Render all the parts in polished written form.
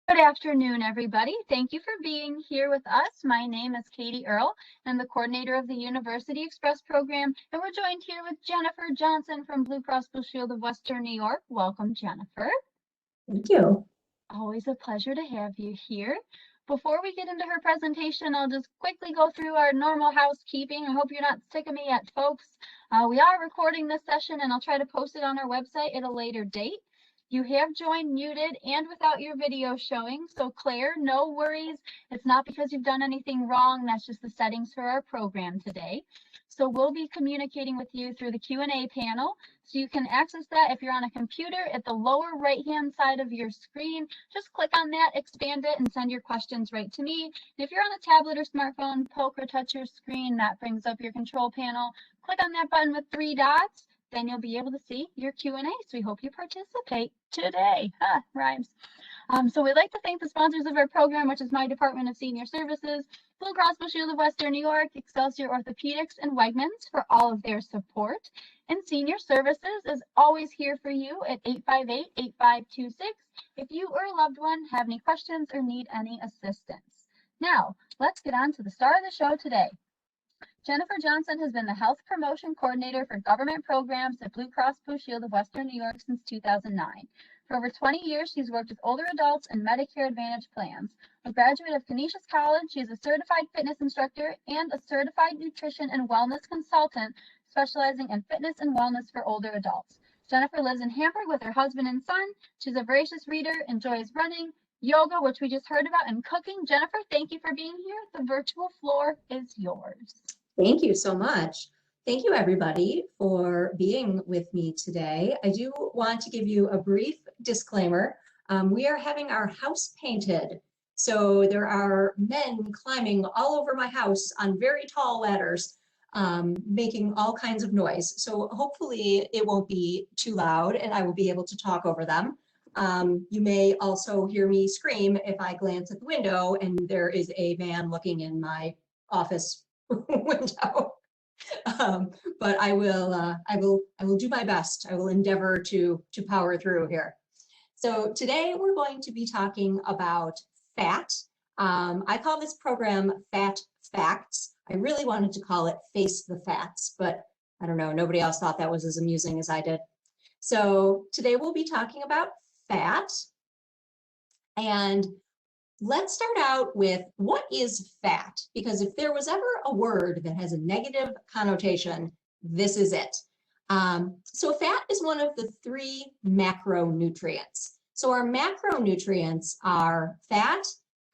Good afternoon, everybody. Thank you for being here with us. My name is Katie Earle. I'm the coordinator of the University Express program, and we're joined here with Jennifer Johnson from BlueCross BlueShield of Western New York. Welcome, Jennifer. Thank you. Always a pleasure to have you here. Before we get into her presentation, I'll just quickly go through our normal housekeeping. I hope you're not sick of me yet, folks. We are recording this session, and I'll try to post it on our website at a later date. You have joined muted and without your video showing. So Claire, no worries. It's not because you've done anything wrong. That's just the settings for our program today. So we'll be communicating with you through the Q&A panel. So you can access that if you're on a computer at the lower right-hand side of your screen. Just click on that, expand it, and send your questions right to me. And if you're on a tablet or smartphone, poke or touch your screen. That brings up your control panel. Click on that button with 3 dots. Then you'll be able to see your Q&A. So we hope you participate today. Rhymes. So we'd like to thank the sponsors of our program, which is my Department of Senior Services, BlueCross BlueShield of Western New York, Excelsior Orthopedics, and Wegmans for all of their support. And Senior Services is always here for you at 858-8526 if you or a loved one have any questions or need any assistance. Now, let's get on to the star of the show today. Jennifer Johnson has been the Health Promotion Coordinator for Government Programs at BlueCross BlueShield of Western New York since 2009. For over 20 years, she's worked with older adults and Medicare Advantage plans. A graduate of Canisius College, she is a certified fitness instructor and a certified nutrition and wellness consultant specializing in fitness and wellness for older adults. Jennifer lives in Hamburg with her husband and son. She's a voracious reader, enjoys running, yoga, which we just heard about, and cooking. Jennifer, thank you for being here. The virtual floor is yours. Thank you so much. Thank you, everybody, for being with me today. I do want to give you a brief disclaimer. We are having our house painted. So there are men climbing all over my house on very tall ladders, making all kinds of noise. So hopefully it won't be too loud and I will be able to talk over them. You may also hear me scream if I glance at the window and there is a man looking in my office window. But I will do my best. I will endeavor to power through here. So today we're going to be talking about fat. I call this program Fat Facts. I really wanted to call it Face the Fats, but I don't know, nobody else thought that was as amusing as I did. So today we'll be talking about fat. And let's start out with what is fat? Because if there was ever a word that has a negative connotation, this is it. So fat is one of the 3 macronutrients. So our macronutrients are fat,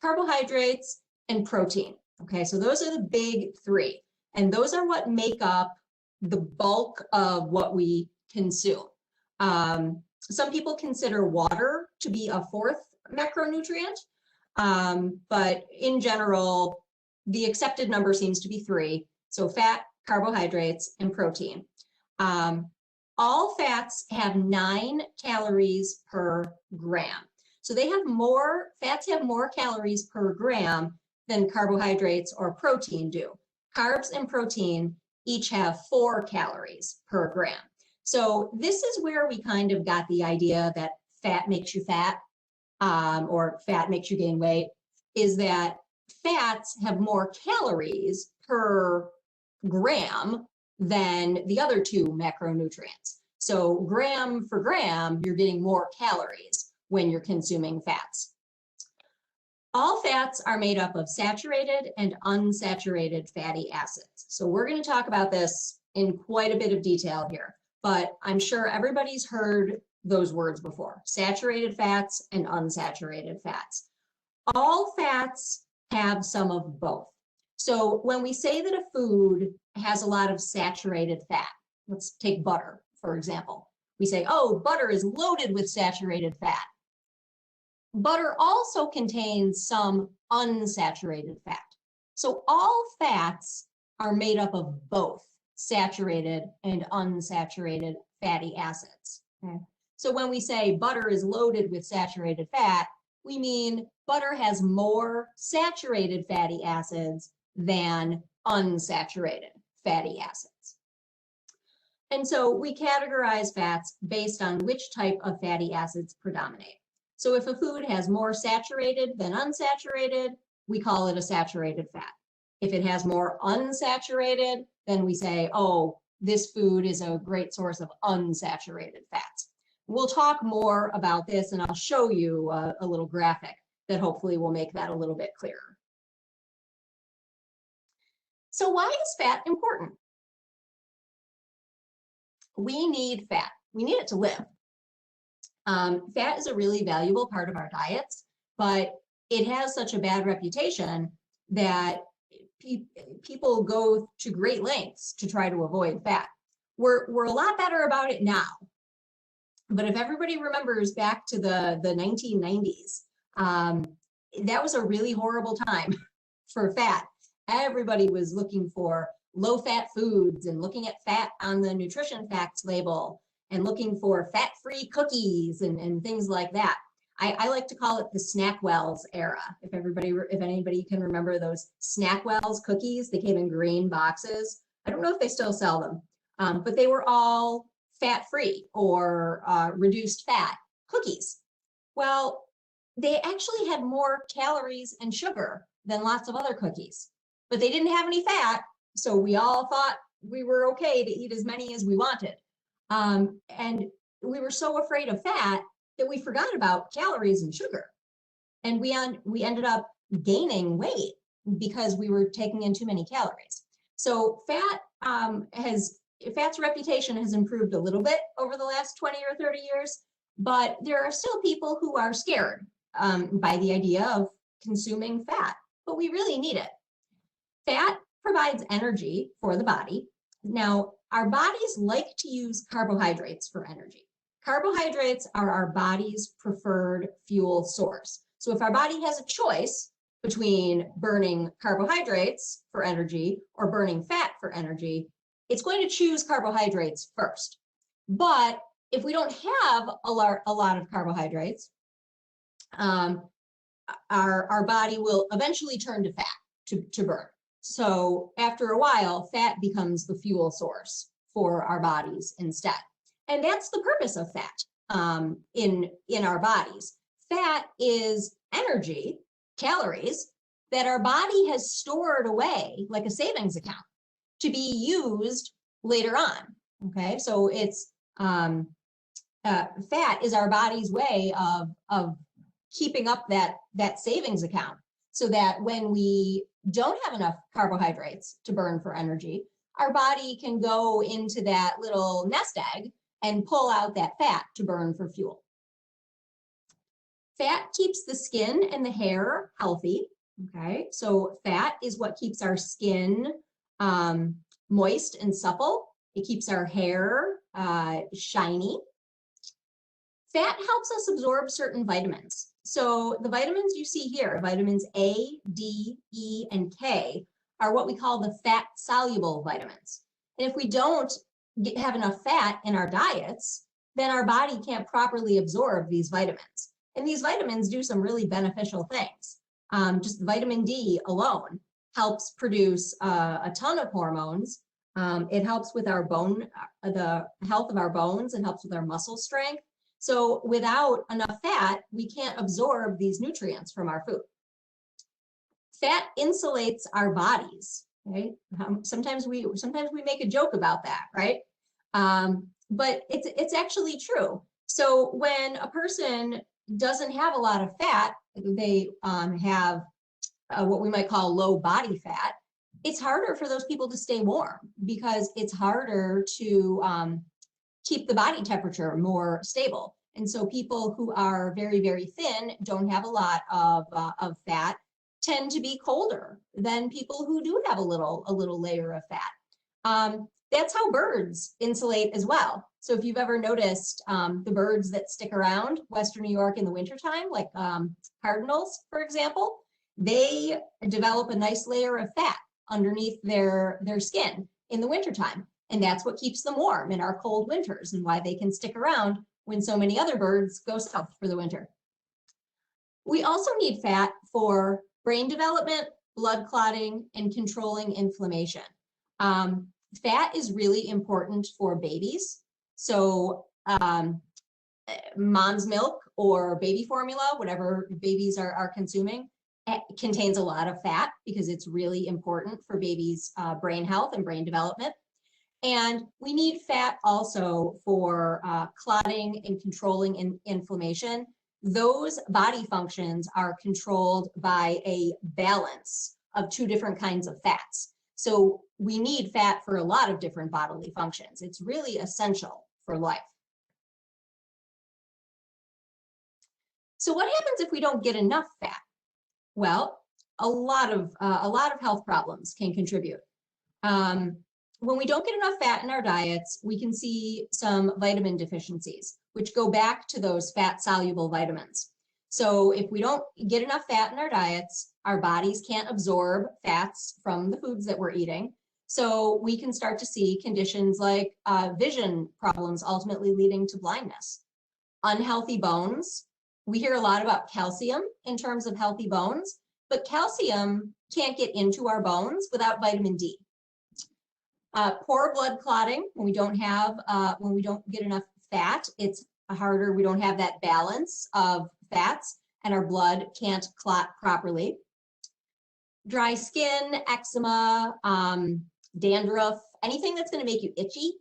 carbohydrates, and protein. Okay, so those are the big 3. And those are what make up the bulk of what we consume. Some people consider water to be a 4th macronutrient. But in general, the accepted number seems to be 3. So fat, carbohydrates, and protein. All fats have 9 calories per gram. So fats have more calories per gram than carbohydrates or protein do. Carbs and protein each have 4 calories per gram. So this is where we kind of got the idea that fat makes you fat. Or fat makes you gain weight, is that fats have more calories per gram than the other 2 macronutrients. So gram for gram, you're getting more calories when you're consuming fats. All fats are made up of saturated and unsaturated fatty acids. So we're going to talk about this in quite a bit of detail here, but I'm sure everybody's heard those words before: saturated fats and unsaturated fats. All fats have some of both. So when we say that a food has a lot of saturated fat, let's take butter, for example. We say, oh, butter is loaded with saturated fat. Butter also contains some unsaturated fat. So all fats are made up of both saturated and unsaturated fatty acids. Okay? So when we say butter is loaded with saturated fat, we mean butter has more saturated fatty acids than unsaturated fatty acids. And so we categorize fats based on which type of fatty acids predominate. So if a food has more saturated than unsaturated, we call it a saturated fat. If it has more unsaturated, then we say, oh, this food is a great source of unsaturated fats. We'll talk more about this, and I'll show you a little graphic that hopefully will make that a little bit clearer. So why is fat important? We need fat. We need it to live. Fat is a really valuable part of our diets, but it has such a bad reputation that people go to great lengths to try to avoid fat. We're a lot better about it now. But if everybody remembers back to the 1990s, that was a really horrible time for fat. Everybody was looking for low-fat foods and looking at fat on the nutrition facts label and looking for fat-free cookies and things like that. I like to call it the Snackwells era. If anybody can remember those Snackwells cookies, they came in green boxes. I don't know if they still sell them, but they were all fat-free or reduced fat cookies. Well, they actually had more calories and sugar than lots of other cookies, but they didn't have any fat, so we all thought we were okay to eat as many as we wanted. And we were so afraid of fat that we forgot about calories and sugar. And we ended up gaining weight because we were taking in too many calories. So fat's reputation has improved a little bit over the last 20 or 30 years, but there are still people who are scared by the idea of consuming fat, but we really need it. Fat provides energy for the body. Now, our bodies like to use carbohydrates for energy. Carbohydrates are our body's preferred fuel source. So if our body has a choice between burning carbohydrates for energy or burning fat for energy, it's going to choose carbohydrates first. But if we don't have a lot of carbohydrates, our body will eventually turn to fat to burn. So after a while, fat becomes the fuel source for our bodies instead. And that's the purpose of fat in our bodies. Fat is energy, calories, that our body has stored away like a savings account to be used later on. Okay, so it's fat is our body's way of keeping up that savings account, so that when we don't have enough carbohydrates to burn for energy, our body can go into that little nest egg and pull out that fat to burn for fuel. Fat keeps the skin and the hair healthy. Okay, so fat is what keeps our skin moist and supple. It keeps our hair shiny. Fat helps us absorb certain vitamins. So the vitamins you see here, vitamins A, D, E, and K, are what we call the fat-soluble vitamins. And if we don't have enough fat in our diets, then our body can't properly absorb these vitamins. And these vitamins do some really beneficial things. Just vitamin D alone helps produce a ton of hormones. It helps with our bone, the health of our bones, and helps with our muscle strength. So without enough fat, we can't absorb these nutrients from our food. Fat insulates our bodies. Okay? Sometimes we make a joke about that, right? But it's actually true. So when a person doesn't have a lot of fat, they have what we might call low body fat, it's harder for those people to stay warm because it's harder to keep the body temperature more stable. And so people who are very, very thin, don't have a lot of fat, tend to be colder than people who do have a little layer of fat. That's how birds insulate as well. So if you've ever noticed the birds that stick around Western New York in the wintertime, like cardinals, for example, they develop a nice layer of fat underneath their skin in the wintertime. And that's what keeps them warm in our cold winters and why they can stick around when so many other birds go south for the winter. We also need fat for brain development, blood clotting, and controlling inflammation. Fat is really important for babies. So mom's milk or baby formula, whatever babies are consuming, it contains a lot of fat because it's really important for babies' brain health and brain development. And we need fat also for clotting and controlling inflammation. Those body functions are controlled by a balance of two different kinds of fats. So we need fat for a lot of different bodily functions. It's really essential for life. So what happens if we don't get enough fat? Well, a lot of health problems can contribute. When we don't get enough fat in our diets, we can see some vitamin deficiencies, which go back to those fat-soluble vitamins. So if we don't get enough fat in our diets, our bodies can't absorb fats from the foods that we're eating. So we can start to see conditions like vision problems, ultimately leading to blindness. Unhealthy bones. We hear a lot about calcium in terms of healthy bones, but calcium can't get into our bones without vitamin D. Poor blood clotting, when we don't get enough fat, it's harder. We don't have that balance of fats and our blood can't clot properly. Dry skin, eczema, dandruff, anything that's going to make you itchy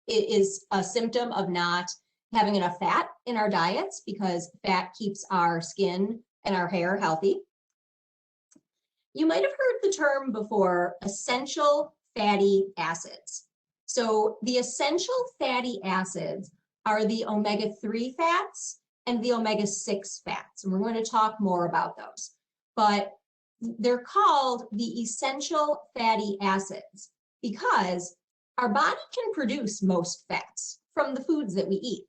is a symptom of not having enough fat in our diets, because fat keeps our skin and our hair healthy. You might have heard the term before, essential fatty acids. So the essential fatty acids are the omega-3 fats and the omega-6 fats. And we're going to talk more about those. But they're called the essential fatty acids because our body can produce most fats from the foods that we eat.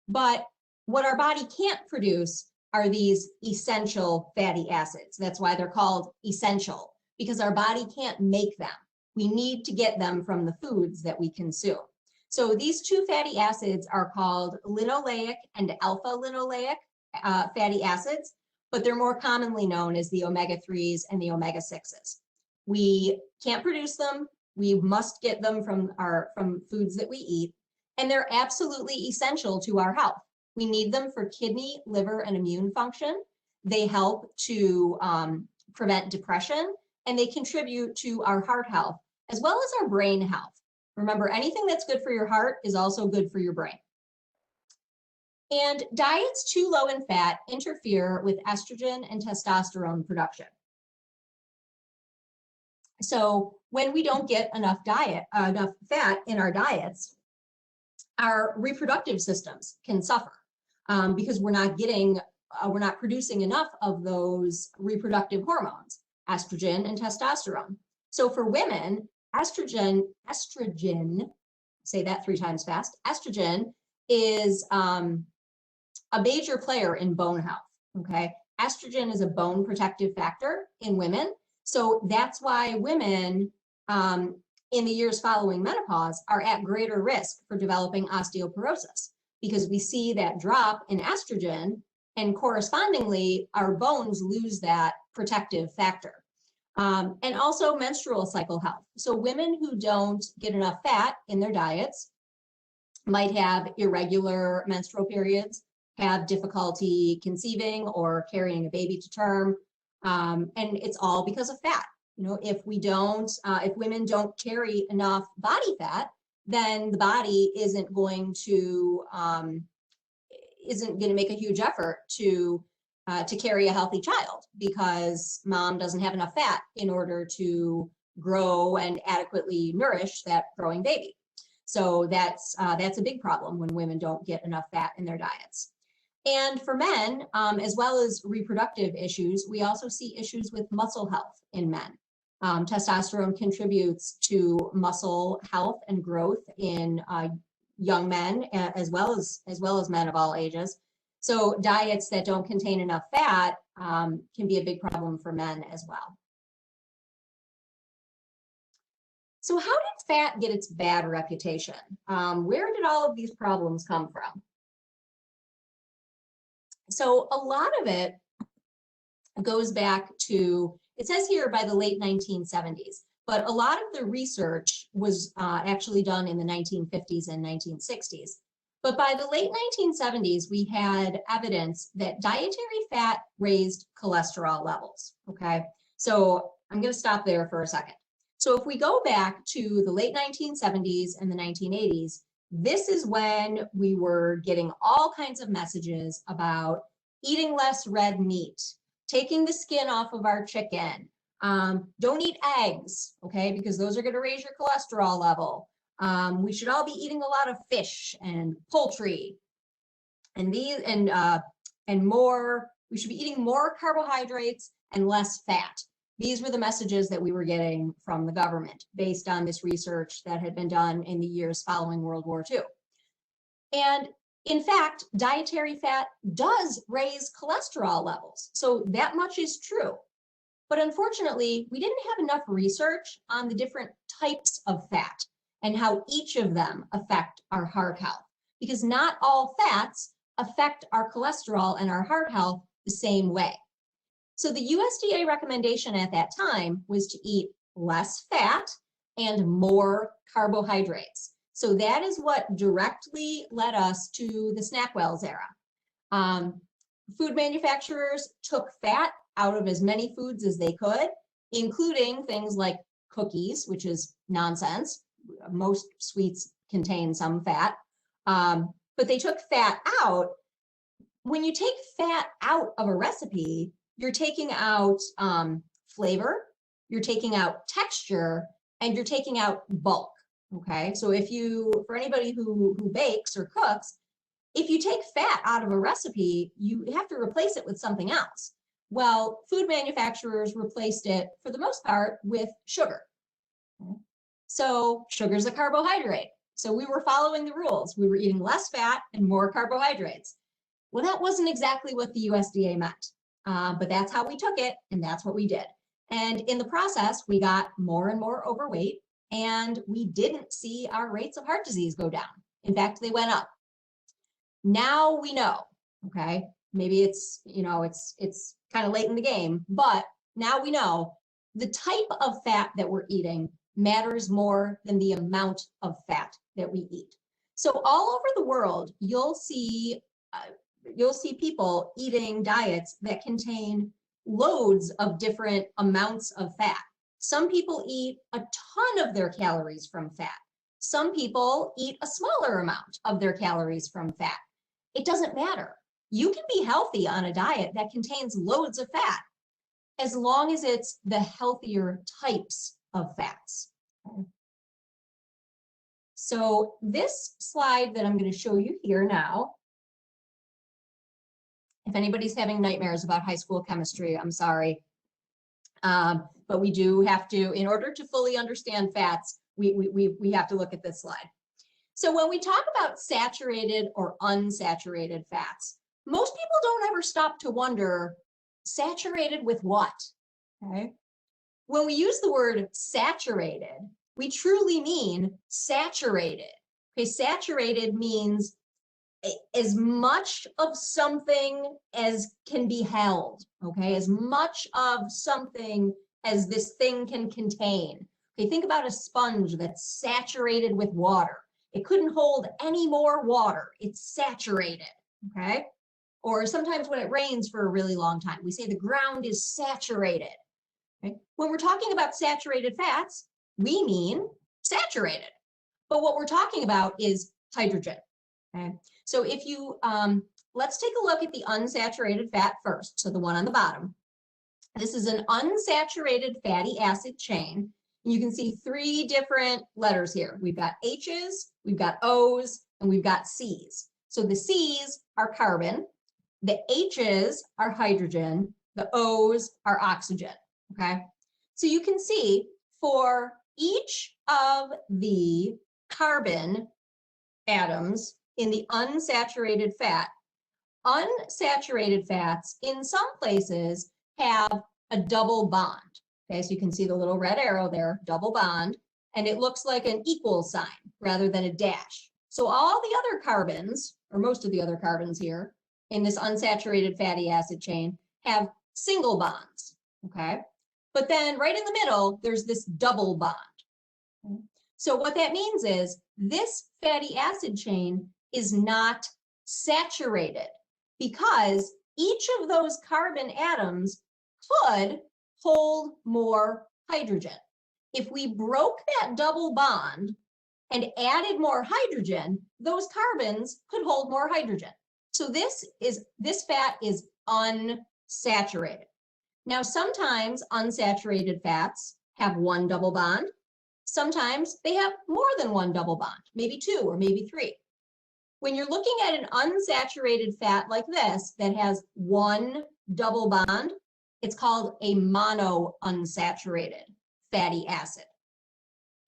But what our body can't produce are these essential fatty acids. That's why they're called essential, because our body can't make them. We need to get them from the foods that we consume. So these two fatty acids are called linoleic and alpha-linoleic fatty acids, but they're more commonly known as the omega-3s and the omega-6s. We can't produce them. We must get them from foods that we eat, and they're absolutely essential to our health. We need them for kidney, liver, and immune function. They help to prevent depression, and they contribute to our heart health, as well as our brain health. Remember, anything that's good for your heart is also good for your brain. And diets too low in fat interfere with estrogen and testosterone production. So when we don't get enough fat in our diets, our reproductive systems can suffer because we're not producing enough of those reproductive hormones, estrogen and testosterone. So for women, estrogen, say that 3 times fast, estrogen is a major player in bone health, okay? Estrogen is a bone protective factor in women. So that's why women in the years following menopause are at greater risk for developing osteoporosis, because we see that drop in estrogen and correspondingly our bones lose that protective factor. And also menstrual cycle health. So women who don't get enough fat in their diets might have irregular menstrual periods, have difficulty conceiving or carrying a baby to term. And it's all because of fat. You know, if women don't carry enough body fat, then the body isn't going to make a huge effort to carry a healthy child, because mom doesn't have enough fat in order to grow and adequately nourish that growing baby. So that's a big problem when women don't get enough fat in their diets. And for men, as well as reproductive issues, we also see issues with muscle health in men. Testosterone contributes to muscle health and growth in young men, as well as men of all ages. So diets that don't contain enough fat can be a big problem for men as well. So how did fat get its bad reputation? Where did all of these problems come from? So a lot of it goes back to, it says here by the late 1970s, but a lot of the research was actually done in the 1950s and 1960s. But by the late 1970s, we had evidence that dietary fat raised cholesterol levels, okay? So I'm gonna stop there for a second. So if we go back to the late 1970s and the 1980s, this is when we were getting all kinds of messages about eating less red meat, taking the skin off of our chicken, don't eat eggs, okay, because those are gonna raise your cholesterol level. We should all be eating a lot of fish and poultry, and more. We should be eating more carbohydrates and less fat. These were the messages that we were getting from the government based on this research that had been done in the years following World War II. And in fact, dietary fat does raise cholesterol levels. So that much is true. But unfortunately, we didn't have enough research on the different types of fat and how each of them affect our heart health, because not all fats affect our cholesterol and our heart health the same way. So the USDA recommendation at that time was to eat less fat and more carbohydrates. So that is what directly led us to the SnackWells era. Food manufacturers took fat out of as many foods as they could, including things like cookies, which is nonsense. Most sweets contain some fat, but they took fat out. When you take fat out of a recipe, you're taking out flavor, you're taking out texture, and you're taking out bulk, okay? So for anybody who bakes or cooks, if you take fat out of a recipe, you have to replace it with something else. Well, food manufacturers replaced it, for the most part, with sugar. So sugar's a carbohydrate. So we were following the rules. We were eating less fat and more carbohydrates. Well, that wasn't exactly what the USDA meant, but that's how we took it, and that's what we did. And in the process, we got more and more overweight, and we didn't see our rates of heart disease go down. In fact, they went up. Now we know, okay? Maybe it's kind of late in the game, but now we know the type of fat that we're eating matters more than the amount of fat that we eat. So all over the world, you'll see people eating diets that contain loads of different amounts of fat. Some people eat a ton of their calories from fat. Some people eat a smaller amount of their calories from fat. It doesn't matter. You can be healthy on a diet that contains loads of fat, as long as it's the healthier types of fats. Okay. So this slide that I'm going to show you here now, if anybody's having nightmares about high school chemistry, I'm sorry. But we do have to, in order to fully understand fats, we have to look at this slide. So when we talk about saturated or unsaturated fats, most people don't ever stop to wonder, saturated with what? Okay. When we use the word saturated, we truly mean saturated. Okay, saturated means as much of something as can be held, okay? As much of something as this thing can contain. Okay, think about a sponge that's saturated with water. It couldn't hold any more water. It's saturated, okay? Or sometimes when it rains for a really long time, we say the ground is saturated. Okay? When we're talking about saturated fats, we mean saturated. But what we're talking about is hydrogen. Okay? So if you, let's take a look at the unsaturated fat first. So the one on the bottom. This is an unsaturated fatty acid chain. You can see three different letters here. We've got H's, we've got O's, and we've got C's. So the C's are carbon, the H's are hydrogen, the O's are oxygen, okay? So you can see for each of the carbon atoms in the unsaturated fat, unsaturated fats in some places have a double bond. Okay, so you can see the little red arrow there, double bond, and it looks like an equal sign rather than a dash. So all the other carbons, or most of the other carbons here in this unsaturated fatty acid chain, have single bonds, okay? But then right in the middle, there's this double bond. Okay? So what that means is this fatty acid chain is not saturated because each of those carbon atoms could hold more hydrogen. If we broke that double bond and added more hydrogen, those carbons could hold more hydrogen. So this fat is unsaturated. Now, sometimes unsaturated fats have one double bond. Sometimes they have more than one double bond, maybe two or maybe three. When you're looking at an unsaturated fat like this that has one double bond, it's called a monounsaturated fatty acid.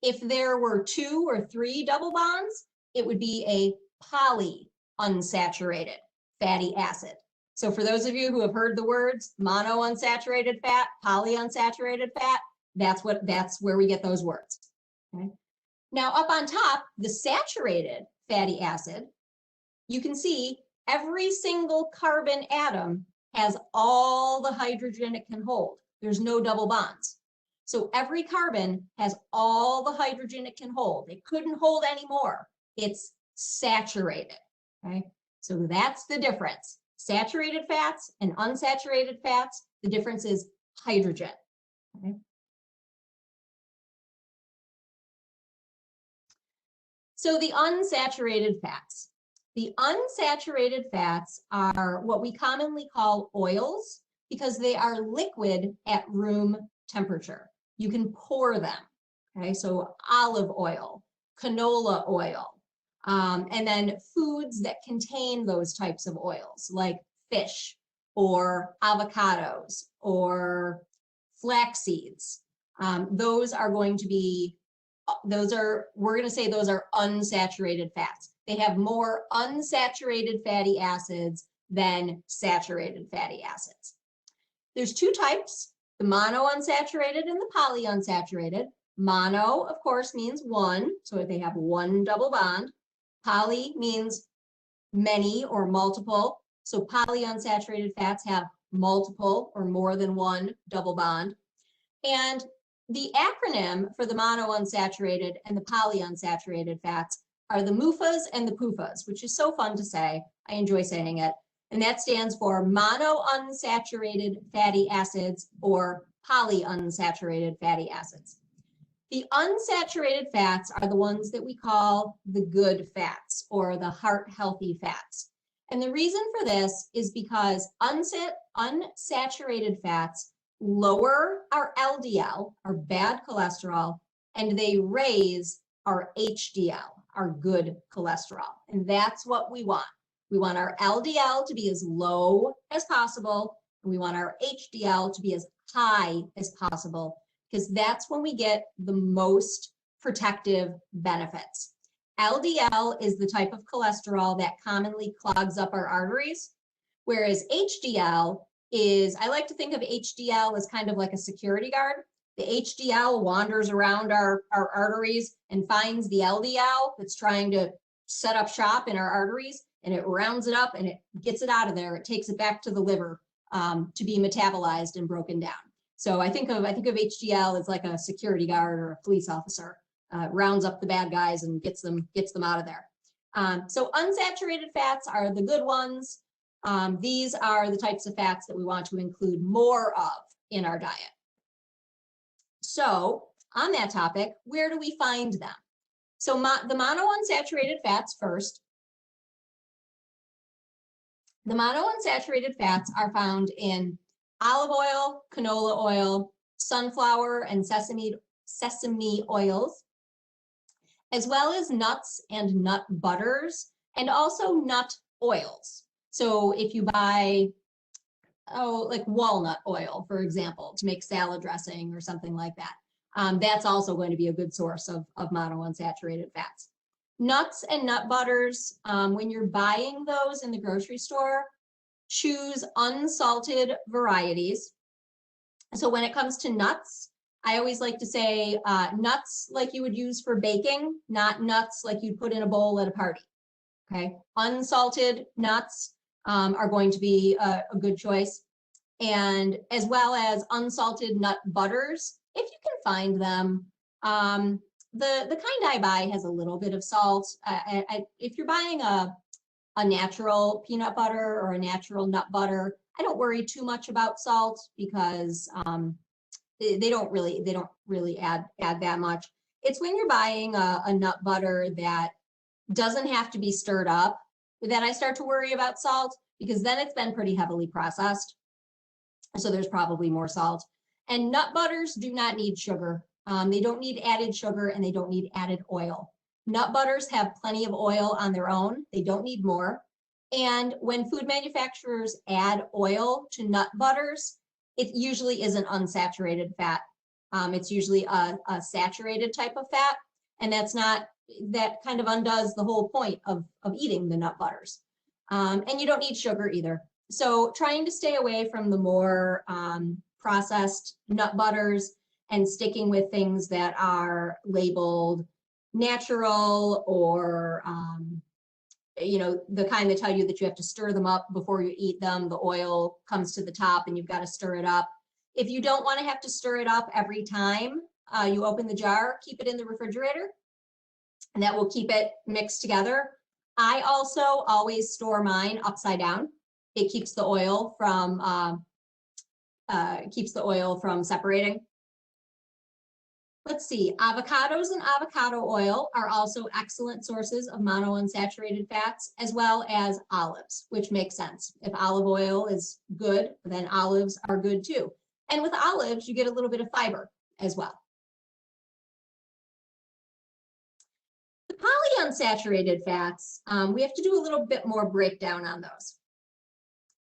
If there were two or three double bonds, it would be a polyunsaturated fatty acid. So for those of you who have heard the words monounsaturated fat, polyunsaturated fat, that's where we get those words. Okay. Now up on top, the saturated fatty acid, you can see every single carbon atom has all the hydrogen it can hold. There's no double bonds. So every carbon has all the hydrogen it can hold. It couldn't hold any more. It's saturated. Okay. So that's the difference. Saturated fats and unsaturated fats, the difference is hydrogen. Okay. So the unsaturated fats. The unsaturated fats are what we commonly call oils because they are liquid at room temperature. You can pour them. Okay, so olive oil, canola oil, and then foods that contain those types of oils like fish or avocados or flax seeds. Those are going to be, we're going to say those are unsaturated fats. They have more unsaturated fatty acids than saturated fatty acids. There's two types, the monounsaturated and the polyunsaturated. Mono, of course, means one, so they have one double bond. Poly means many or multiple, so polyunsaturated fats have multiple or more than one double bond. And the acronym for the monounsaturated and the polyunsaturated fats are the MUFAs and the PUFAs, which is so fun to say. I enjoy saying it. And that stands for monounsaturated fatty acids or polyunsaturated fatty acids. The unsaturated fats are the ones that we call the good fats or the heart-healthy fats. And the reason for this is because unsaturated fats lower our LDL, our bad cholesterol, and they raise our HDL, our good cholesterol. And that's what we want. We want our LDL to be as low as possible, and we want our HDL to be as high as possible, because that's when we get the most protective benefits. LDL is the type of cholesterol that commonly clogs up our arteries, whereas HDL is, I like to think of HDL as kind of like a security guard. The HDL wanders around our arteries and finds the LDL that's trying to set up shop in our arteries, and it rounds it up and it gets it out of there. It takes it back to the liver to be metabolized and broken down. So I think of HDL as like a security guard or a police officer. Rounds up the bad guys and gets them out of there. So unsaturated fats are the good ones. These are the types of fats that we want to include more of in our diet. So on that topic, where do we find them? So the monounsaturated fats first. The monounsaturated fats are found in olive oil, canola oil, sunflower and sesame oils, as well as nuts and nut butters, and also nut oils. So if you buy, like walnut oil, for example, to make salad dressing or something like that, that's also going to be a good source of monounsaturated fats. Nuts and nut butters, when you're buying those in the grocery store, choose unsalted varieties. So when it comes to nuts, I always like to say nuts like you would use for baking, not nuts like you'd put in a bowl at a party. Okay, unsalted nuts are going to be a good choice, and as well as unsalted nut butters, if you can find them. the kind I buy has a little bit of salt. If you're buying a natural peanut butter or a natural nut butter, I don't worry too much about salt because they don't really add that much. It's when you're buying a nut butter that doesn't have to be stirred up that I start to worry about salt, because then it's been pretty heavily processed. So there's probably more salt. And nut butters do not need sugar. They don't need added sugar and they don't need added oil. Nut butters have plenty of oil on their own. They don't need more. And when food manufacturers add oil to nut butters, it usually isn't unsaturated fat. It's usually a saturated type of fat. And that kind of undoes the whole point of eating the nut butters. And you don't need sugar either. So trying to stay away from the more processed nut butters and sticking with things that are labeled natural or, the kind that tell you that you have to stir them up before you eat them. The oil comes to the top and you've got to stir it up. If you don't want to have to stir it up every time you open the jar, keep it in the refrigerator, and that will keep it mixed together. I also always store mine upside down. It keeps the oil from separating. Let's see, avocados and avocado oil are also excellent sources of monounsaturated fats, as well as olives, which makes sense. If olive oil is good, then olives are good too. And with olives, you get a little bit of fiber as well. The polyunsaturated fats, we have to do a little bit more breakdown on those.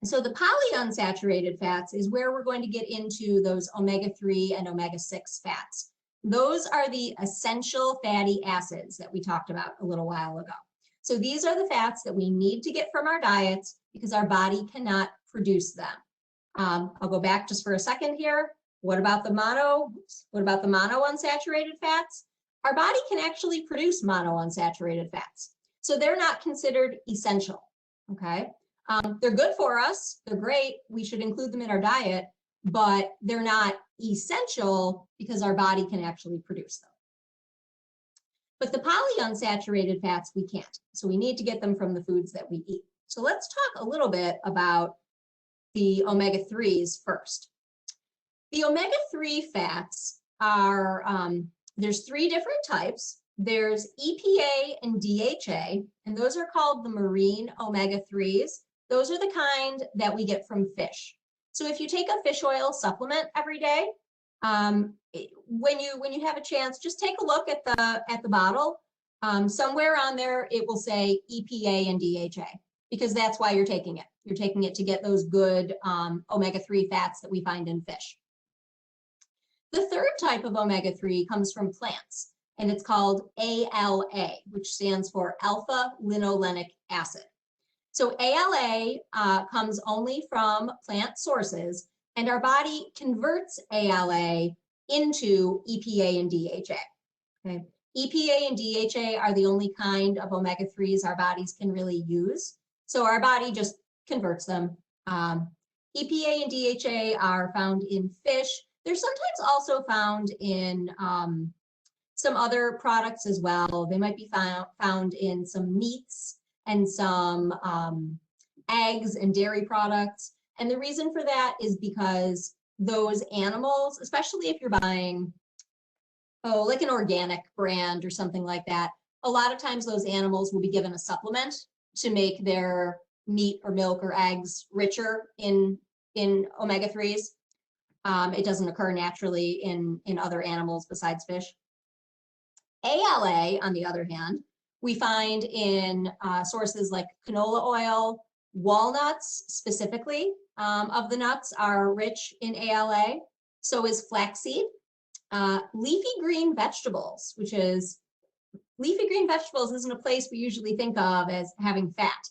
So the polyunsaturated fats is where we're going to get into those omega-3 and omega-6 fats. Those are the essential fatty acids that we talked about a little while ago. So these are the fats that we need to get from our diets because our body cannot produce them. I'll go back just for a second here. What about the monounsaturated fats? Our body can actually produce monounsaturated fats. So they're not considered essential, okay? They're good for us, they're great, we should include them in our diet, but they're not essential because our body can actually produce them. But the polyunsaturated fats, we can't. So we need to get them from the foods that we eat. So let's talk a little bit about the omega-3s first. The omega-3 fats are, there's 3 different types. There's EPA and DHA, and those are called the marine omega-3s. Those are the kind that we get from fish. So if you take a fish oil supplement every day, when you have a chance, just take a look at the bottle. Somewhere on there, it will say EPA and DHA, because that's why you're taking it. You're taking it to get those good omega-3 fats that we find in fish. The third type of omega-3 comes from plants, and it's called ALA, which stands for alpha-linolenic acid. So ALA comes only from plant sources, and our body converts ALA into EPA and DHA. Okay? EPA and DHA are the only kind of omega-3s our bodies can really use. So our body just converts them. EPA and DHA are found in fish. They're sometimes also found in some other products as well. They might be found in some meats and some eggs and dairy products. And the reason for that is because those animals, especially if you're buying, like an organic brand or something like that, a lot of times those animals will be given a supplement to make their meat or milk or eggs richer in omega-3s. It doesn't occur naturally in other animals besides fish. ALA, on the other hand, we find in sources like canola oil, walnuts specifically of the nuts are rich in ALA. So is flaxseed. Leafy green vegetables, leafy green vegetables isn't a place we usually think of as having fat,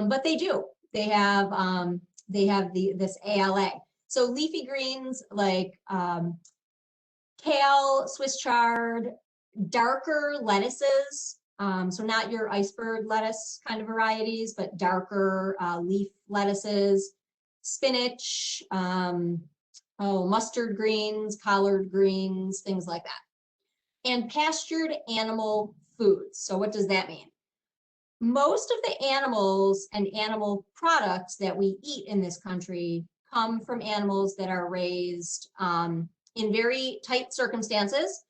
but they do. They have this ALA. So leafy greens like kale, Swiss chard, darker lettuces, so not your iceberg lettuce kind of varieties, but darker leaf lettuces, spinach, mustard greens, collard greens, things like that. and pastured animal foods. So what does that mean? Most of the animals and animal products that we eat in this country come from animals that are raised in very tight circumstances.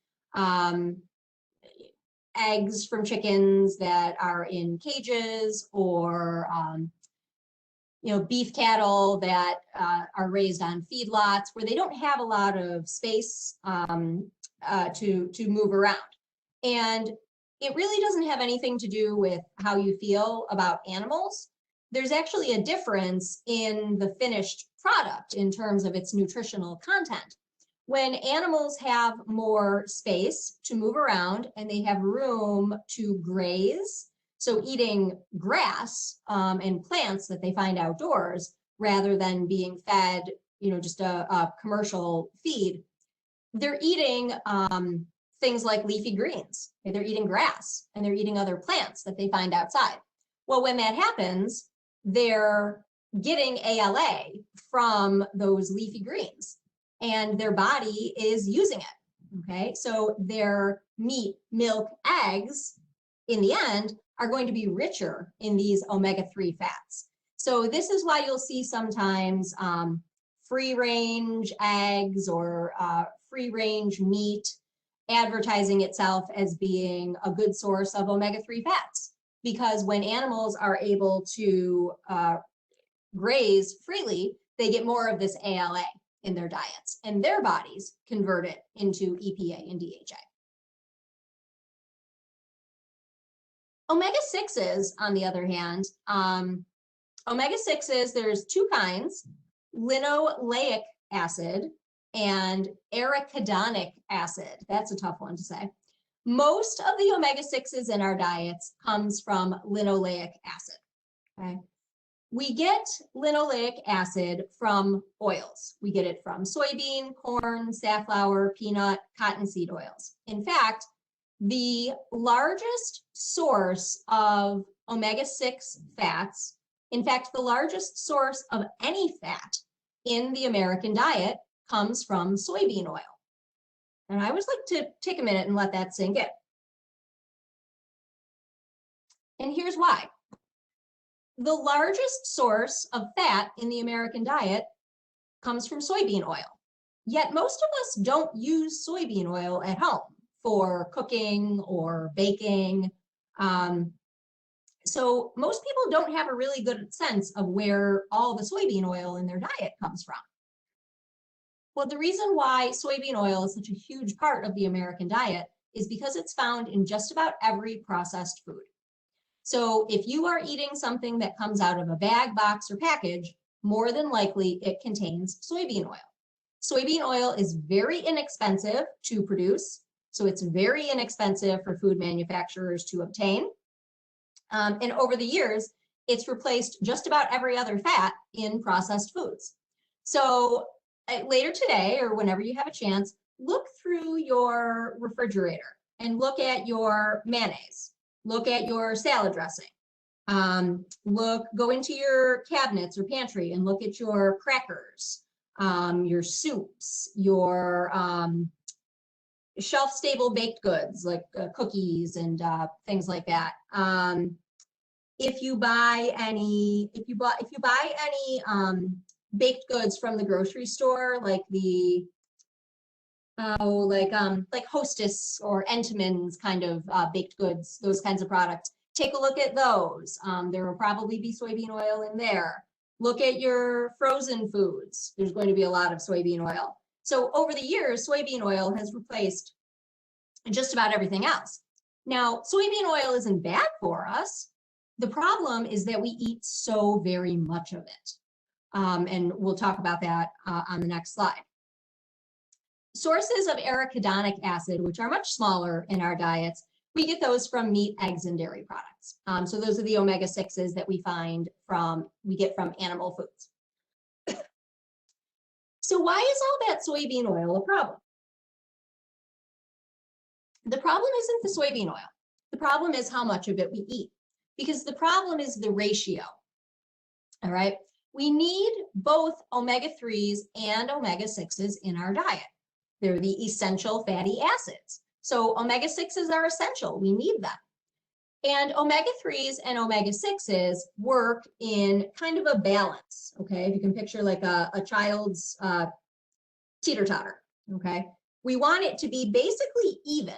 Eggs from chickens that are in cages, or beef cattle that are raised on feedlots where they don't have a lot of space to move around. And it really doesn't have anything to do with how you feel about animals. There's actually a difference in the finished product in terms of its nutritional content. When animals have more space to move around and they have room to graze, so eating grass and plants that they find outdoors rather than being fed, just a commercial feed, they're eating things like leafy greens. They're eating grass and they're eating other plants that they find outside. Well, when that happens, they're getting ALA from those leafy greens, and their body is using it, okay? So their meat, milk, eggs, in the end, are going to be richer in these omega-3 fats. So this is why you'll see sometimes free-range eggs or free-range meat advertising itself as being a good source of omega-3 fats, because when animals are able to graze freely, they get more of this ALA in their diets, and their bodies convert it into EPA and DHA. Omega-6s, on the other hand, omega-6s, there's two kinds, linoleic acid and arachidonic acid. That's a tough one to say. Most of the omega-6s in our diets comes from linoleic acid, okay? We get linoleic acid from oils. We get it from soybean, corn, safflower, peanut, cottonseed oils. In fact, the largest source of omega-6 fats, in fact, the largest source of any fat in the American diet comes from soybean oil. And I always like to take a minute and let that sink in. And here's why. The largest source of fat in the American diet comes from soybean oil. Yet most of us don't use soybean oil at home for cooking or baking. So most people don't have a really good sense of where all the soybean oil in their diet comes from. Well, the reason why soybean oil is such a huge part of the American diet is because it's found in just about every processed food. So if you are eating something that comes out of a bag, box, or package, more than likely it contains soybean oil. Soybean oil is very inexpensive to produce, so it's very inexpensive for food manufacturers to obtain. And over the years, it's replaced just about every other fat in processed foods. So later today, or whenever you have a chance, look through your refrigerator and look at your mayonnaise. Look at your salad dressing. Go into your cabinets or pantry and look at your crackers, your soups, your shelf-stable baked goods like cookies and things like that. If you buy any baked goods from the grocery store, like the like Hostess or Entenmann's kind of baked goods, those kinds of products. Take a look at those. There will probably be soybean oil in there. Look at your frozen foods. There's going to be a lot of soybean oil. So over the years, soybean oil has replaced just about everything else. Now, soybean oil isn't bad for us. The problem is that we eat so very much of it. And we'll talk about that on the next slide. Sources of arachidonic acid, which are much smaller in our diets, we get those from meat, eggs, and dairy products. So those are the omega-6s that we get from animal foods. So why is all that soybean oil a problem? The problem isn't the soybean oil. The problem is how much of it we eat, because the problem is the ratio. All right, we need both omega-3s and omega-6s in our diet. They're the essential fatty acids. So omega-6s are essential. We need them. And omega-3s and omega-6s work in kind of a balance, okay? If you can picture like a child's teeter-totter, okay? We want it to be basically even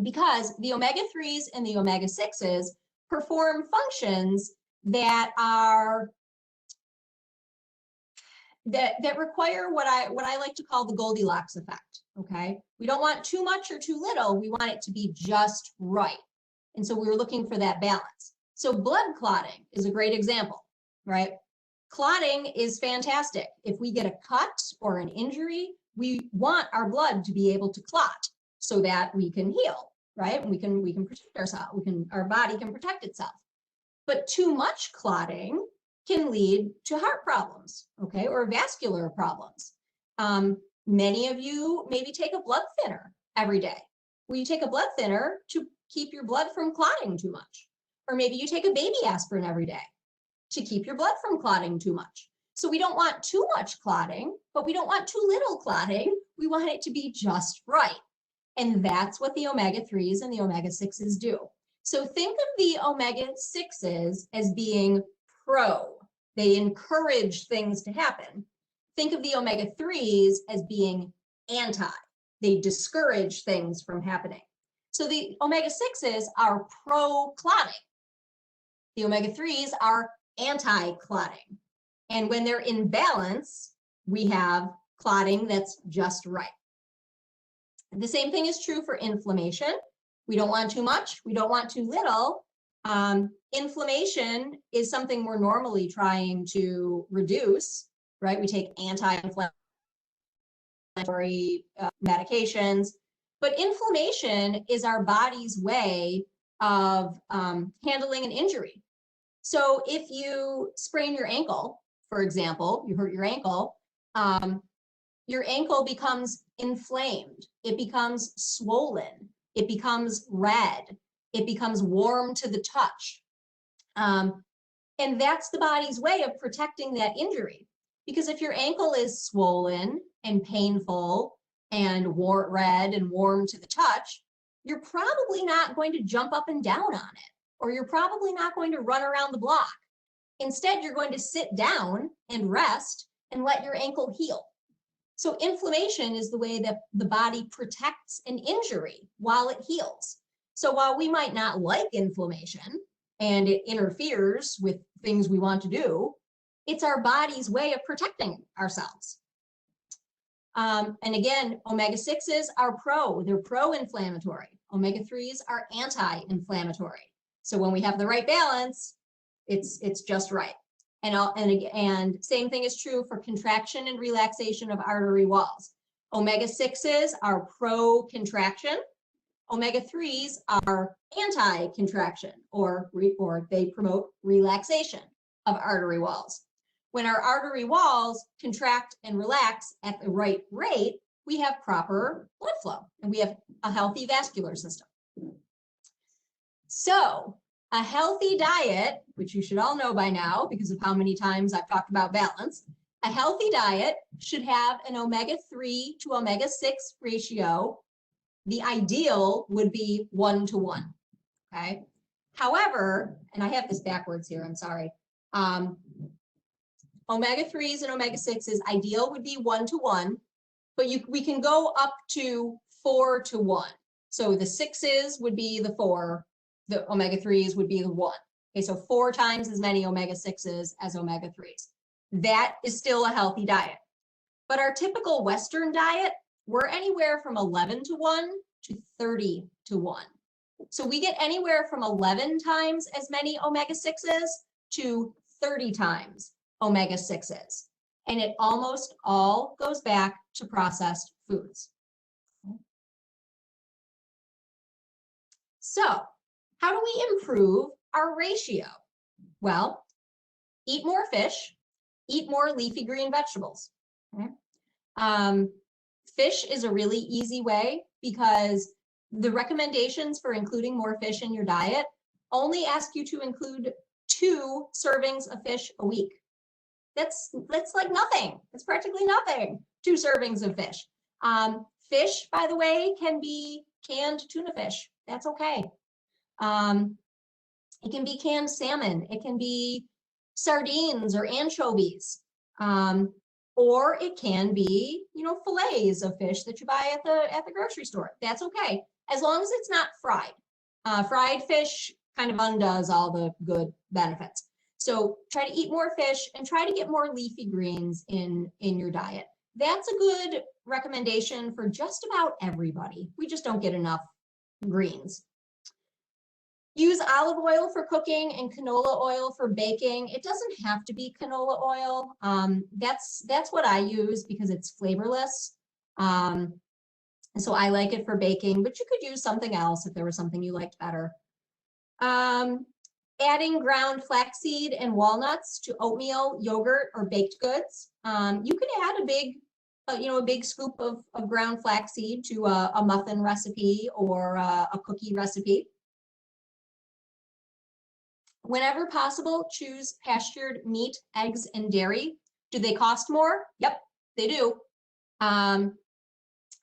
because the omega-3s and the omega-6s perform functions that are that require what I like to call the Goldilocks effect, okay? We don't want too much or too little. We want it to be just right. And so we were looking for that balance. So blood clotting is a great example, right? Clotting is fantastic. If we get a cut or an injury, we want our blood to be able to clot so that we can heal, right? And we can protect ourselves. Our body can protect itself. But too much clotting can lead to heart problems, okay, or vascular problems. Many of you maybe take a blood thinner every day. Well, you take a blood thinner to keep your blood from clotting too much. Or maybe you take a baby aspirin every day to keep your blood from clotting too much. So we don't want too much clotting, but we don't want too little clotting. We want it to be just right. And that's what the omega-3s and the omega-6s do. So think of the omega-6s as being pro. They encourage things to happen. Think of the omega-3s as being anti. They discourage things from happening. So the omega-6s are pro-clotting. The omega-3s are anti-clotting. And when they're in balance, we have clotting that's just right. The same thing is true for inflammation. We don't want too much. We don't want too little. Inflammation is something we're normally trying to reduce, right? We take anti-inflammatory medications. But inflammation is our body's way of handling an injury. So if you sprain your ankle, for example, you hurt your ankle becomes inflamed. It becomes swollen. It becomes red. It becomes warm to the touch. And that's the body's way of protecting that injury. Because if your ankle is swollen and painful and red and warm to the touch, you're probably not going to jump up and down on it, or you're probably not going to run around the block. Instead, you're going to sit down and rest and let your ankle heal. So inflammation is the way that the body protects an injury while it heals. So while we might not like inflammation and it interferes with things we want to do, it's our body's way of protecting ourselves. And again, omega-6s are they're pro-inflammatory. Omega-3s are anti-inflammatory. So when we have the right balance, it's just right. And same thing is true for contraction and relaxation of artery walls. Omega-6s are pro-contraction. Omega-3s are anti-contraction, or they promote relaxation of artery walls. When our artery walls contract and relax at the right rate, we have proper blood flow and we have a healthy vascular system. So a healthy diet, which you should all know by now because of how many times I've talked about balance, a healthy diet should have an omega-3 to omega-6 ratio. The ideal would be 1 to 1, okay? However, and I have this backwards here, I'm sorry. Omega-3s and omega-6s, ideal would be 1 to 1, but we can go up to 4 to 1. So the 6s would be the 4, the omega-3s would be the 1. Okay, so 4 times as many omega-6s as omega-3s. That is still a healthy diet. But our typical Western diet, we're anywhere from 11 to 1 to 30 to 1. So we get anywhere from 11 times as many omega-6s to 30 times omega-6s. And it almost all goes back to processed foods. So how do we improve our ratio? Well, eat more fish, eat more leafy green vegetables. Okay? Fish is a really easy way because the recommendations for including more fish in your diet only ask you to include 2 servings of fish a week. That's like nothing. It's practically nothing. 2 servings of fish. Fish, by the way, can be canned tuna fish. That's okay. It can be canned salmon. It can be sardines or anchovies. Or it can be, you know, fillets of fish that you buy at the grocery store. That's okay, as long as it's not fried. Fried fish kind of undoes all the good benefits. So try to eat more fish and try to get more leafy greens in your diet. That's a good recommendation for just about everybody. We just don't get enough greens. Use olive oil for cooking and canola oil for baking. It doesn't have to be canola oil. That's what I use because it's flavorless. And so I like it for baking, but you could use something else if there was something you liked better. Adding ground flaxseed and walnuts to oatmeal, yogurt, or baked goods. You could add a big scoop of ground flaxseed to a muffin recipe or a cookie recipe. Whenever possible, choose pastured meat, eggs, and dairy. Do they cost more? Yep, they do.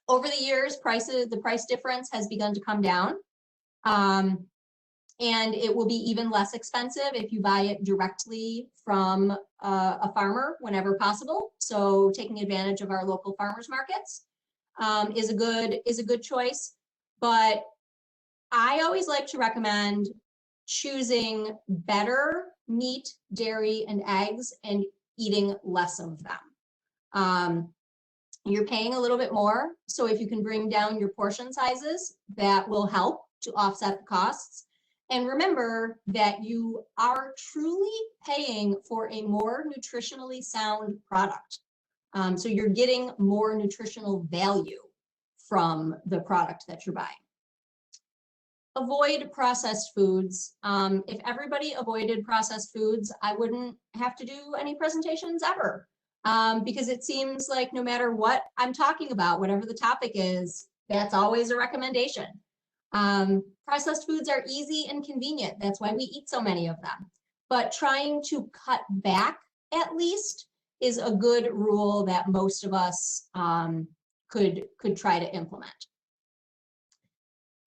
Over the years, the price difference has begun to come down. And it will be even less expensive if you buy it directly from a farmer whenever possible. So taking advantage of our local farmers markets is a good choice. But I always like to recommend choosing better meat, dairy, and eggs and eating less of them. You're paying a little bit more, so if you can bring down your portion sizes, that will help to offset the costs. And remember that you are truly paying for a more nutritionally sound product. So you're getting more nutritional value from the product that you're buying. Avoid processed foods. If everybody avoided processed foods, I wouldn't have to do any presentations ever, because it seems like no matter what I'm talking about, whatever the topic is, that's always a recommendation. Processed foods are easy and convenient. That's why we eat so many of them. But trying to cut back, at least, is a good rule that most of us could try to implement.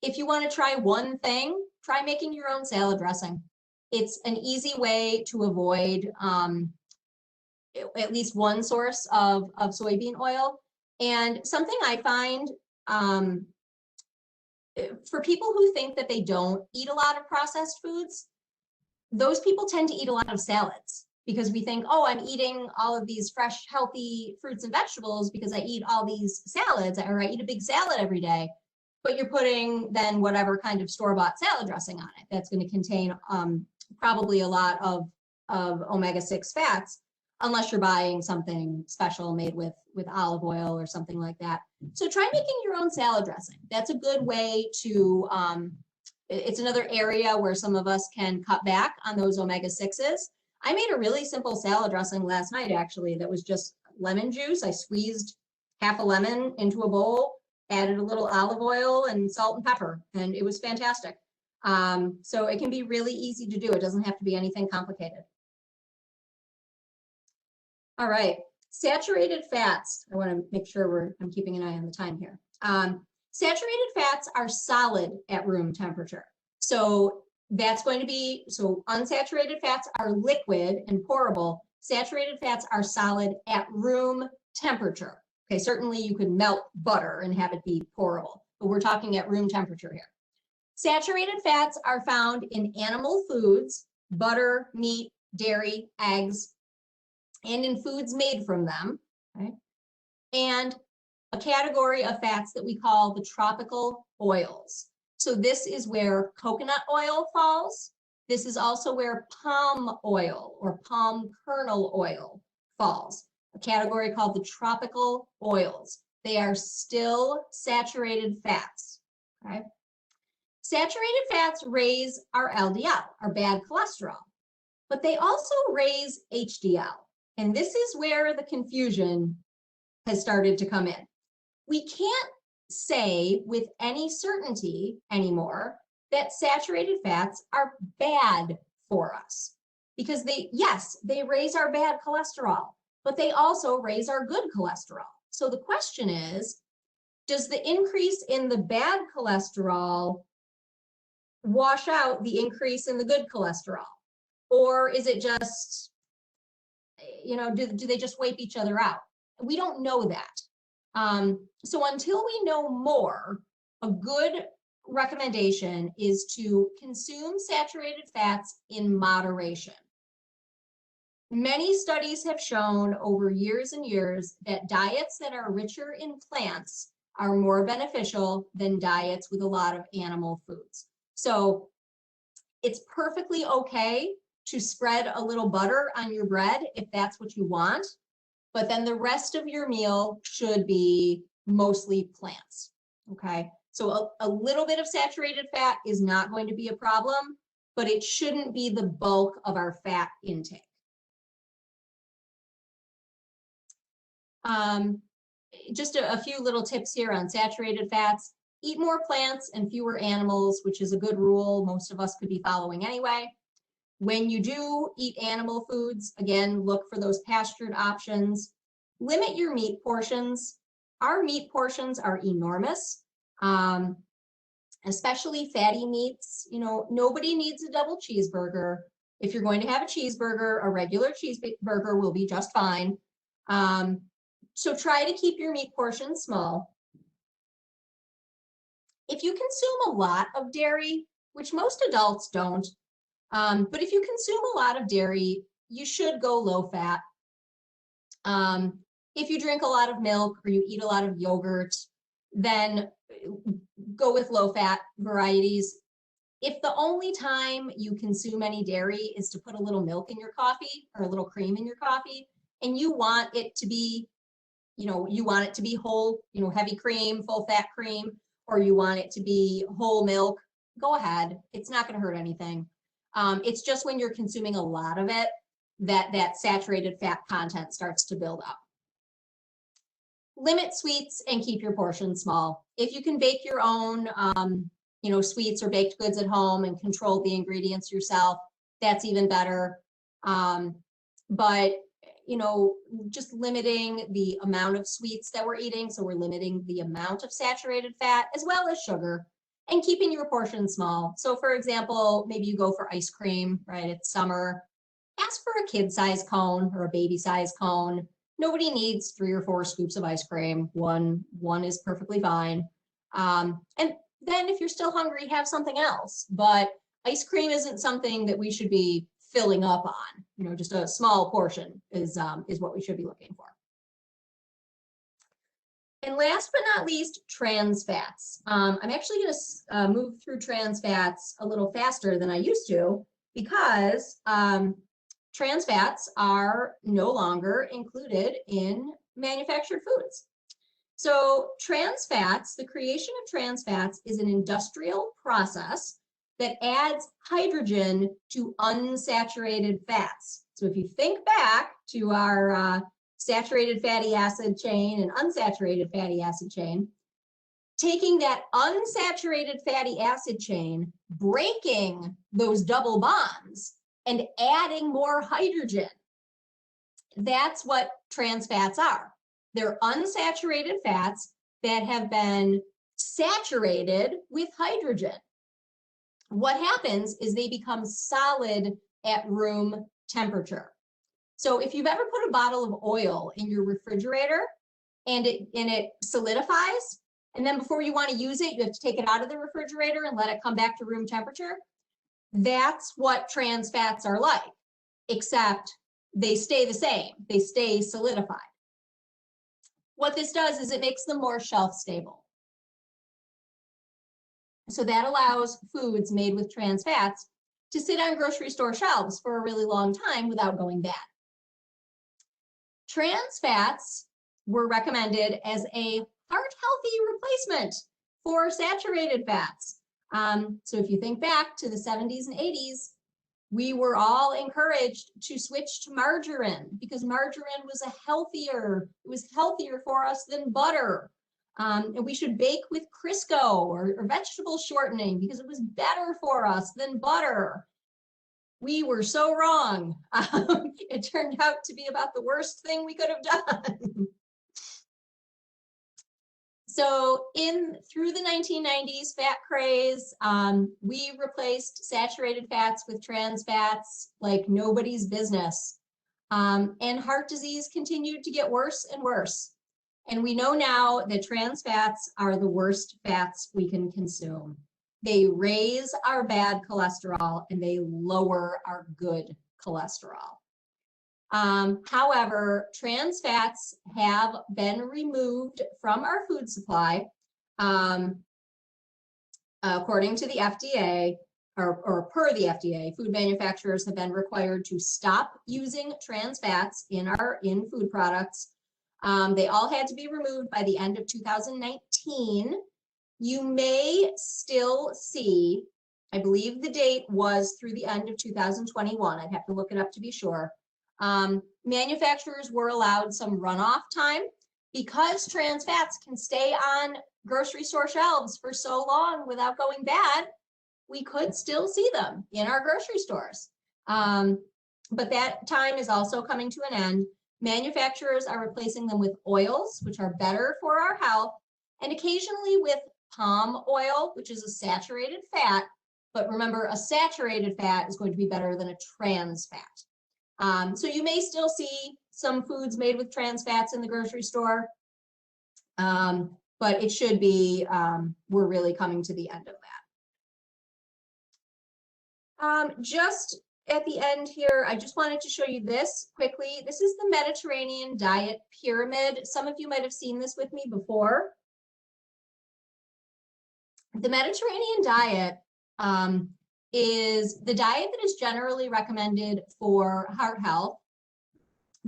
If you want to try one thing, try making your own salad dressing. It's an easy way to avoid at least one source of soybean oil. And something I find for people who think that they don't eat a lot of processed foods, those people tend to eat a lot of salads because we think, oh, I'm eating all of these fresh, healthy fruits and vegetables because I eat all these salads, or I eat a big salad every day. But you're putting then whatever kind of store-bought salad dressing on it. That's going to contain probably a lot of omega-6 fats, unless you're buying something special made with olive oil or something like that. So try making your own salad dressing. That's a good way to, it's another area where some of us can cut back on those omega-6s. I made a really simple salad dressing last night, actually, that was just lemon juice. I squeezed half a lemon into a bowl, added a little olive oil and salt and pepper, and it was fantastic. So it can be really easy to do. It doesn't have to be anything complicated. All right, saturated fats. I want to make sure I'm keeping an eye on the time here. Saturated fats are solid at room temperature. So that's going to be, so unsaturated fats are liquid and pourable. Saturated fats are solid at room temperature. Okay, certainly you could melt butter and have it be pourable, but we're talking at room temperature here. Saturated fats are found in animal foods, butter, meat, dairy, eggs, and in foods made from them, okay? And a category of fats that we call the tropical oils. So this is where coconut oil falls. This is also where palm oil or palm kernel oil falls, a category called the tropical oils. They are still saturated fats, okay? Saturated fats raise our LDL, our bad cholesterol, but they also raise HDL. And this is where the confusion has started to come in. We can't say with any certainty anymore that saturated fats are bad for us because yes, they raise our bad cholesterol, but they also raise our good cholesterol. So the question is, does the increase in the bad cholesterol wash out the increase in the good cholesterol? Or is it just, do they just wipe each other out? We don't know that. So until we know more, a good recommendation is to consume saturated fats in moderation. Many studies have shown over years and years that diets that are richer in plants are more beneficial than diets with a lot of animal foods. So it's perfectly okay to spread a little butter on your bread if that's what you want, but then the rest of your meal should be mostly plants, okay? So a little bit of saturated fat is not going to be a problem, but it shouldn't be the bulk of our fat intake. Just a few little tips here on saturated fats. Eat more plants and fewer animals, which is a good rule most of us could be following anyway. When you do eat animal foods, again, look for those pastured options. Limit your meat portions. Our meat portions are enormous, especially fatty meats. Nobody needs a double cheeseburger. If you're going to have a cheeseburger, a regular cheeseburger will be just fine. So try to keep your meat portions small. If you consume a lot of dairy, which most adults don't, but if you consume a lot of dairy, you should go low fat. If you drink a lot of milk or you eat a lot of yogurt, then go with low fat varieties. If the only time you consume any dairy is to put a little milk in your coffee or a little cream in your coffee, and you want it to be, you want it to be whole, heavy cream, full fat cream, or you want it to be whole milk, go ahead. It's not going to hurt anything. It's just when you're consuming a lot of it that saturated fat content starts to build up. Limit sweets and keep your portions small. If you can bake your own, sweets or baked goods at home and control the ingredients yourself, that's even better. But just limiting the amount of sweets that we're eating. So we're limiting the amount of saturated fat as well as sugar, and keeping your portions small. So for example, maybe you go for ice cream, right? It's summer. Ask for a kid-sized cone or a baby-sized cone. Nobody needs 3 or 4 scoops of ice cream. One is perfectly fine. And then if you're still hungry, have something else. But ice cream isn't something that we should be filling up on. Just a small portion is what we should be looking for. And last but not least, trans fats. I'm actually going to move through trans fats a little faster than I used to, because trans fats are no longer included in manufactured foods. So trans fats, the creation of trans fats is an industrial process that adds hydrogen to unsaturated fats. So if you think back to our saturated fatty acid chain and unsaturated fatty acid chain, taking that unsaturated fatty acid chain, breaking those double bonds, and adding more hydrogen. That's what trans fats are. They're unsaturated fats that have been saturated with hydrogen. What happens is they become solid at room temperature. So if you've ever put a bottle of oil in your refrigerator and it solidifies, and then before you want to use it, you have to take it out of the refrigerator and let it come back to room temperature. That's what trans fats are like, except they stay the same. They stay solidified. What this does is it makes them more shelf stable. So that allows foods made with trans fats to sit on grocery store shelves for a really long time without going bad. Trans fats were recommended as a heart-healthy replacement for saturated fats. So if you think back to the 70s and 80s, we were all encouraged to switch to margarine because margarine was healthier for us than butter. And we should bake with Crisco or vegetable shortening because it was better for us than butter. We were so wrong. It turned out to be about the worst thing we could have done. So through the 1990s fat craze, we replaced saturated fats with trans fats like nobody's business. And heart disease continued to get worse and worse. And we know now that trans fats are the worst fats we can consume. They raise our bad cholesterol and they lower our good cholesterol. However, trans fats have been removed from our food supply, according to the FDA, or per the FDA. Food manufacturers have been required to stop using trans fats in food products. They all had to be removed by the end of 2019. You may still see, I believe the date was through the end of 2021. I'd have to look it up to be sure. Manufacturers were allowed some runoff time because trans fats can stay on grocery store shelves for so long without going bad. We could still see them in our grocery stores. But that time is also coming to an end. Manufacturers are replacing them with oils, which are better for our health, and occasionally with palm oil, which is a saturated fat. But remember, a saturated fat is going to be better than a trans fat. So you may still see some foods made with trans fats in the grocery store, but it should be, we're really coming to the end of that. Just at the end here, I just wanted to show you this quickly. This is the Mediterranean diet pyramid. Some of you might have seen this with me before. The Mediterranean diet is the diet that is generally recommended for heart health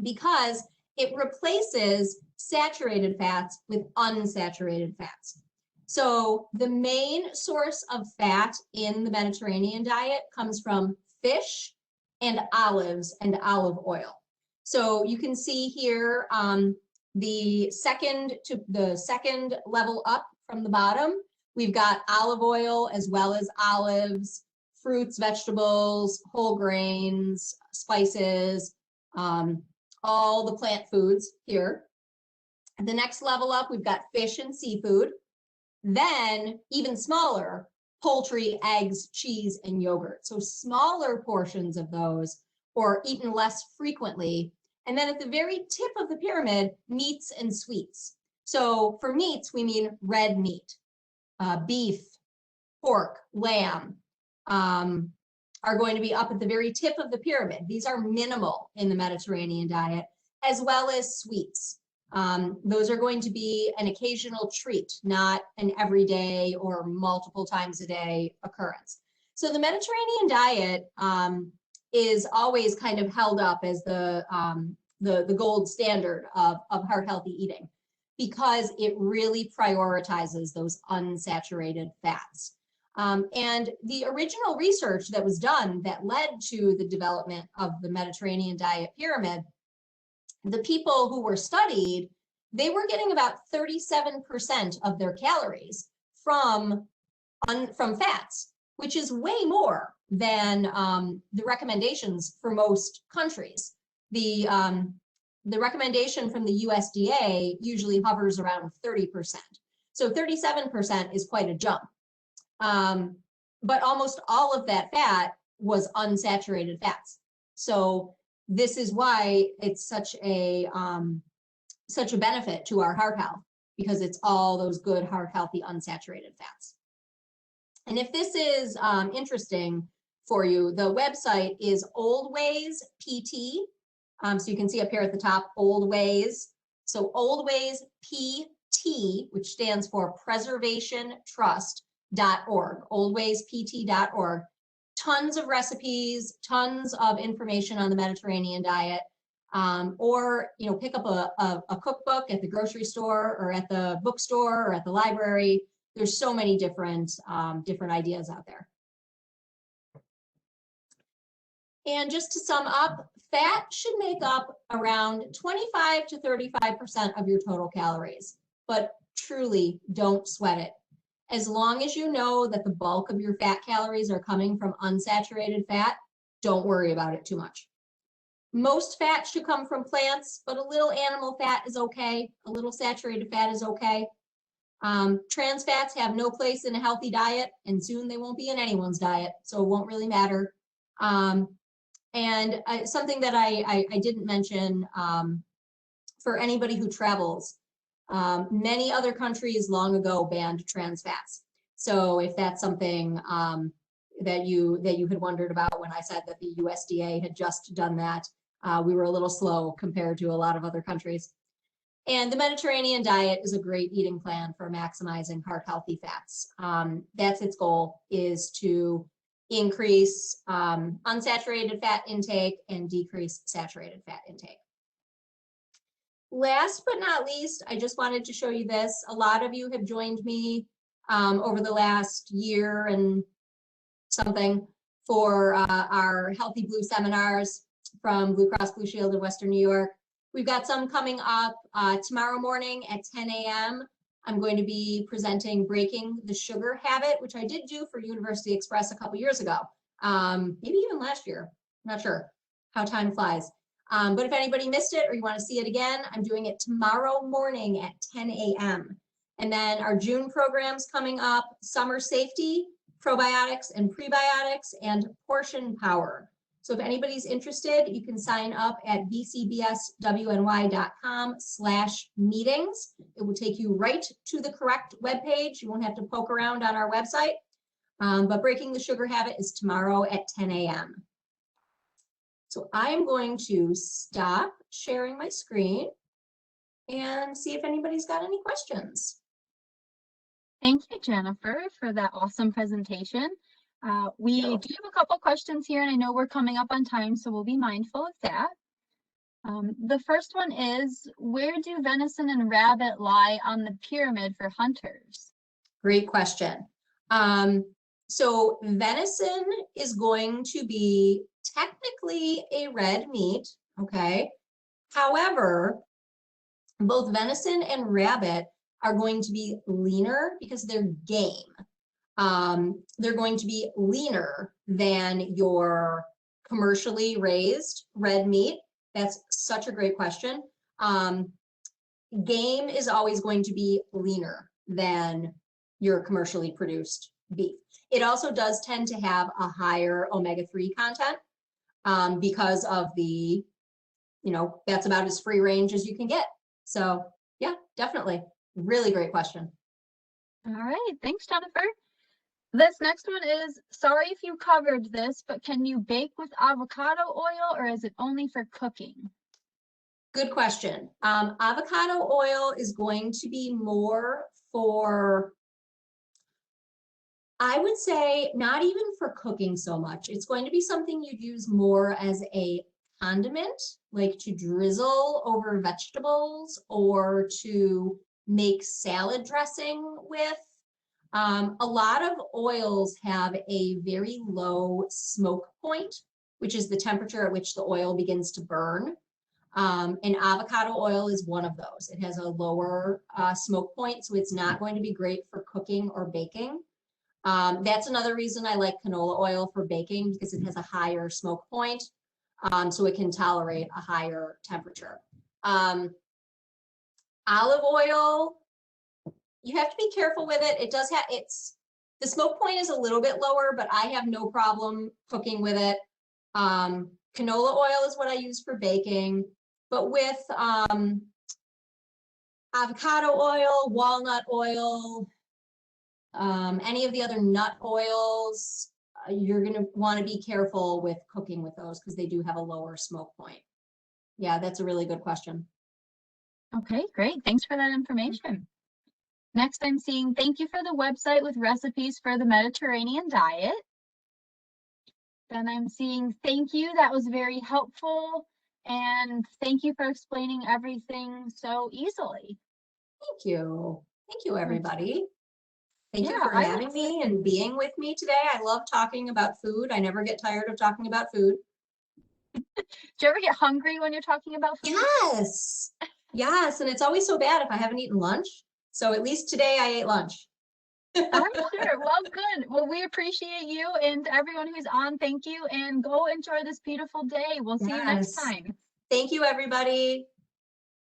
because it replaces saturated fats with unsaturated fats. So the main source of fat in the Mediterranean diet comes from fish and olives and olive oil. So you can see here the second level up from the bottom, we've got olive oil as well as olives, fruits, vegetables, whole grains, spices, all the plant foods here. The next level up, we've got fish and seafood. Then even smaller, poultry, eggs, cheese, and yogurt. So smaller portions of those, or eaten less frequently. And then at the very tip of the pyramid, meats and sweets. So for meats, we mean red meat, beef, pork, lamb, are going to be up at the very tip of the pyramid. These are minimal in the Mediterranean diet, as well as sweets. Those are going to be an occasional treat, not an everyday or multiple times a day occurrence. So the Mediterranean diet is always kind of held up as the gold standard of heart healthy eating because it really prioritizes those unsaturated fats. And the original research that was done that led to the development of the Mediterranean diet pyramid, the people who were studied, they were getting about 37% of their calories from fats, which is way more than the recommendations for most countries. The recommendation from the USDA usually hovers around 30%. So 37% is quite a jump. But almost all of that fat was unsaturated fats. So this is why it's such a benefit to our heart health, because it's all those good heart healthy unsaturated fats. And if this is interesting for you, the website is Old Ways PT. So you can see up here at the top, Old Ways. So Old Ways PT, which stands for preservationtrust.org, oldwayspt.org. Tons of recipes, tons of information on the Mediterranean diet, or pick up a cookbook at the grocery store or at the bookstore or at the library. There's so many different ideas out there. And just to sum up, fat should make up around 25 to 35% of your total calories, but truly don't sweat it. As long as you know that the bulk of your fat calories are coming from unsaturated fat, don't worry about it too much. Most fat should come from plants, but a little animal fat is okay. A little saturated fat is okay. Trans fats have no place in a healthy diet, and soon they won't be in anyone's diet, so it won't really matter. And something that I didn't mention, for anybody who travels, many other countries long ago banned trans fats. So if that's something that you had wondered about when I said that the USDA had just done that, we were a little slow compared to a lot of other countries. And the Mediterranean diet is a great eating plan for maximizing heart healthy fats. That's its goal, is to increase unsaturated fat intake and decrease saturated fat intake. Last but not least, I just wanted to show you this. A lot of you have joined me over the last year and something for our Healthy Blue seminars from BlueCross BlueShield in Western New York. We've got some coming up tomorrow morning at 10 a.m. I'm going to be presenting Breaking the Sugar Habit, which I did do for University Express a couple years ago, maybe even last year. I'm not sure how time flies. But if anybody missed it or you want to see it again, I'm doing it tomorrow morning at 10 a.m. And then our June programs coming up: Summer Safety, Probiotics and Prebiotics, and Portion Power. So if anybody's interested, you can sign up at bcbswny.com/meetings. It will take you right to the correct webpage. You won't have to poke around on our website. But Breaking the Sugar Habit is tomorrow at 10 a.m. So I'm going to stop sharing my screen and see if anybody's got any questions. Thank you, Jennifer, for that awesome presentation. We do have a couple questions here, and I know we're coming up on time, so we'll be mindful of that. The first one is, where do venison and rabbit lie on the pyramid for hunters? Great question. So venison is going to be technically a red meat, okay? However, both venison and rabbit are going to be leaner because they're game. They're going to be leaner than your commercially raised red meat. That's such a great question. Game is always going to be leaner than your commercially produced beef. It also does tend to have a higher omega-3 content because of the, that's about as free range as you can get. So yeah, definitely. Really great question. All right, thanks, Jennifer. This next one is, sorry if you covered this, but can you bake with avocado oil, or is it only for cooking? Good question. Avocado oil is going to be more for, I would say, not even for cooking so much. It's going to be something you'd use more as a condiment, like to drizzle over vegetables or to make salad dressing with. A lot of oils have a very low smoke point, which is the temperature at which the oil begins to burn. And avocado oil is one of those. It has a lower smoke point, so it's not going to be great for cooking or baking. That's another reason I like canola oil for baking, because it has a higher smoke point, so it can tolerate a higher temperature. Olive oil, you have to be careful with it. It does have, the smoke point is a little bit lower, but I have no problem cooking with it. Canola oil is what I use for baking, but with avocado oil, walnut oil, any of the other nut oils, you're going to want to be careful with cooking with those because they do have a lower smoke point. Yeah, that's a really good question. Okay, great. Thanks for that information. Next, I'm seeing, thank you for the website with recipes for the Mediterranean diet. Then I'm seeing, thank you, that was very helpful. And thank you for explaining everything so easily. Thank you. Thank you, everybody. Thank you for I having me and being with me today. I love talking about food. I never get tired of talking about food. Do you ever get hungry when you're talking about food? Yes. Yes. And it's always so bad if I haven't eaten lunch. So at least today I ate lunch. I'm sure. Well, good. Well, we appreciate you, and everyone who's on, thank you, and go enjoy this beautiful day. We'll see you next time. Thank you, everybody.